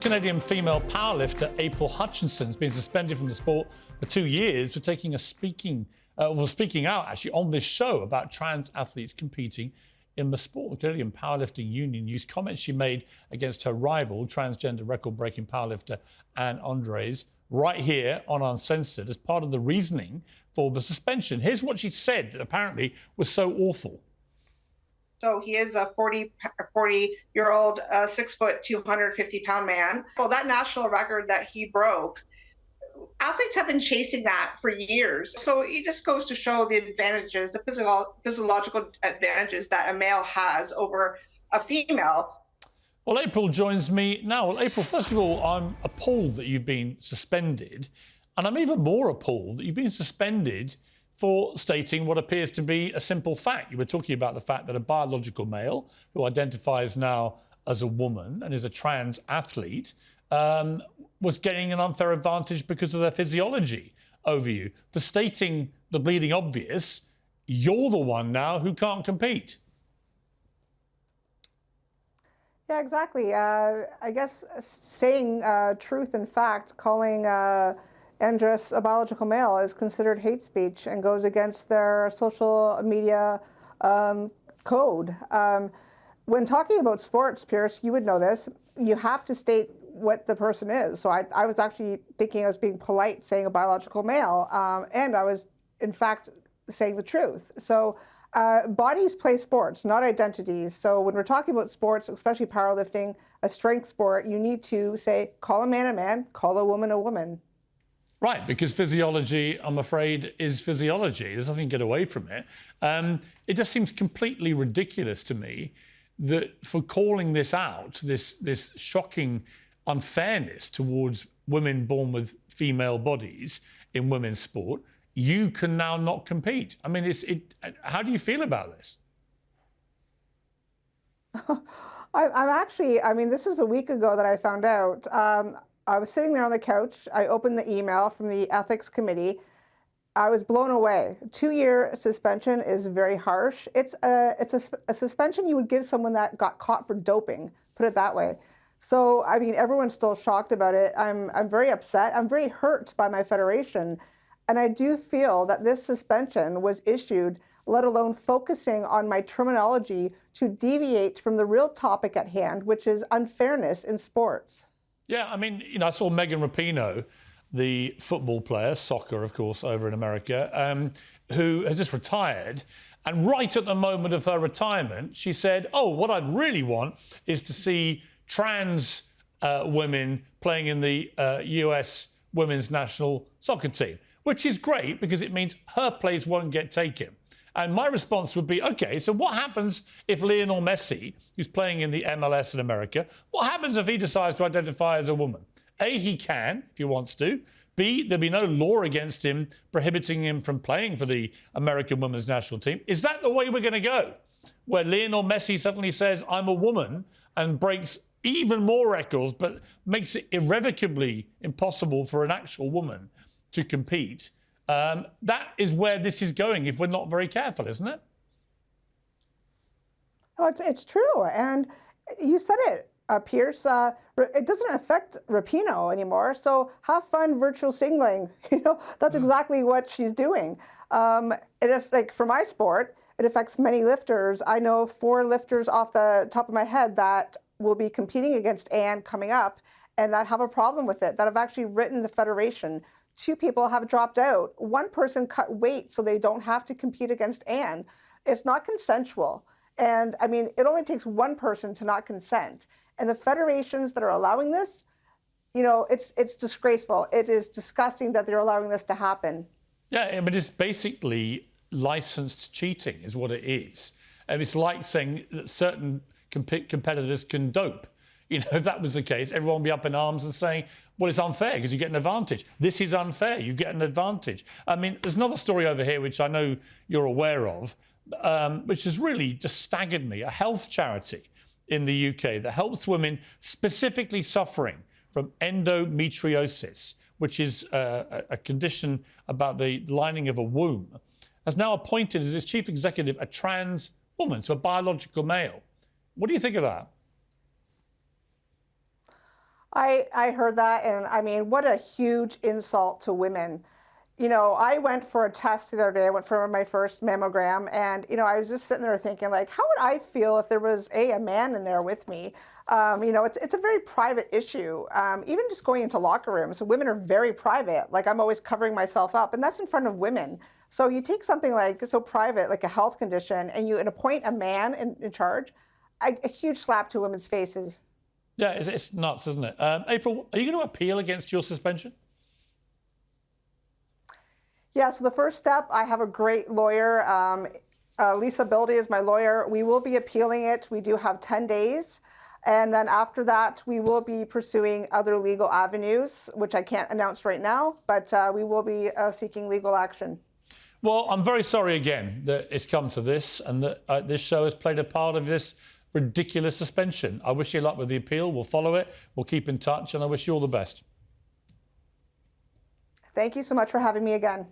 Canadian female powerlifter April Hutchinson has been suspended from the sport for 2 years for taking speaking out actually on this show about trans athletes competing in the sport. The Canadian Powerlifting Union used comments she made against her rival, transgender record-breaking powerlifter Anne Andres, right here on Uncensored as part of the reasoning for the suspension. Here's what she said that apparently was so awful. So he is a 40-year-old, 6 foot, 250-pound man. Well, that national record that he broke, athletes have been chasing that for years. So it just goes to show the advantages, the physiological advantages that a male has over a female. Well, April joins me now. Well, April, first of all, I'm appalled that you've been suspended. And I'm even more appalled that you've been suspended for stating what appears to be a simple fact. You were talking about the fact that a biological male who identifies now as a woman and is a trans athlete was getting an unfair advantage because of their physiology over you. For stating the bleeding obvious, you're the one now who can't compete. Yeah, exactly. I guess saying truth and fact, calling Andres a biological male is considered hate speech and goes against their social media code. When talking about sports, Piers, you would know this, you have to state what the person is. So I was actually thinking I was being polite saying a biological male, and I was, in fact, saying the truth. So bodies play sports, not identities. So when we're talking about sports, especially powerlifting, a strength sport, you need to say, call a man, call a woman. Right, because physiology, I'm afraid, is physiology. There's nothing to get away from it. It just seems completely ridiculous to me that for calling this out, this shocking unfairness towards women born with female bodies in women's sport, you can now not compete. I mean, how do you feel about this? I mean, this was a week ago that I found out. I was sitting there on the couch. I opened the email from the ethics committee. I was blown away. 2-year suspension is very harsh. It's a suspension you would give someone that got caught for doping, put it that way. So, I mean, everyone's still shocked about it. I'm very upset. I'm very hurt by my federation. And I do feel that this suspension was issued, let alone focusing on my terminology, to deviate from the real topic at hand, which is unfairness in sports. Yeah, I mean, I saw Megan Rapinoe, the football player, soccer, of course, over in America, who has just retired. And right at the moment of her retirement, she said, oh, what I'd really want is to see trans women playing in the US women's national soccer team, which is great because it means her place won't get taken. And my response would be, OK, so what happens if Lionel Messi, who's playing in the MLS in America, what happens if he decides to identify as a woman? A, he can, if he wants to. B, there'll be no law against him prohibiting him from playing for the American women's national team. Is that the way we're going to go? Where Lionel Messi suddenly says, I'm a woman, and breaks even more records, but makes it irrevocably impossible for an actual woman to compete. That is where this is going if we're not very careful, isn't it? Oh, it's true. And you said it, Piers. It doesn't affect Rapinoe anymore. So have fun virtual singling. That's exactly what she's doing. Like for my sport, it affects many lifters. I know 4 lifters off the top of my head that will be competing against Anne coming up and that have a problem with it, that have actually written the federation. 2 people have dropped out. 1 person cut weight so they don't have to compete against Anne. It's not consensual. And I mean, it only takes 1 person to not consent. And the federations that are allowing this, it's disgraceful. It is disgusting that they're allowing this to happen. Yeah, but it's basically licensed cheating is what it is. And it's like saying that certain competitors can dope. If that was the case, everyone would be up in arms and saying, well, it's unfair because you get an advantage. This is unfair. You get an advantage. I mean, there's another story over here, which I know you're aware of, which has really just staggered me. A health charity in the UK that helps women specifically suffering from endometriosis, which is a condition about the lining of a womb, has now appointed as its chief executive a trans woman, so a biological male. What do you think of that? I heard that, and I mean, what a huge insult to women. You know, I went for a test the other day. I went for my first mammogram, and you know, I was just sitting there thinking, like, how would I feel if there was a man in there with me? You know, it's a very private issue. Even just going into locker rooms, women are very private. Like, I'm always covering myself up, and that's in front of women. So you take something like so private, like a health condition, and you appoint a man in charge. A huge slap to women's faces. Yeah, it's nuts, isn't it? April, are you going to appeal against your suspension? Yeah, so the first step, I have a great lawyer. Lisa Bildy is my lawyer. We will be appealing it. We do have 10 days. And then after that, we will be pursuing other legal avenues, which I can't announce right now, but we will be seeking legal action. Well, I'm very sorry again that it's come to this and that this show has played a part of this ridiculous suspension. I wish you luck with the appeal. We'll follow it. We'll keep in touch, and I wish you all the best. Thank you so much for having me again.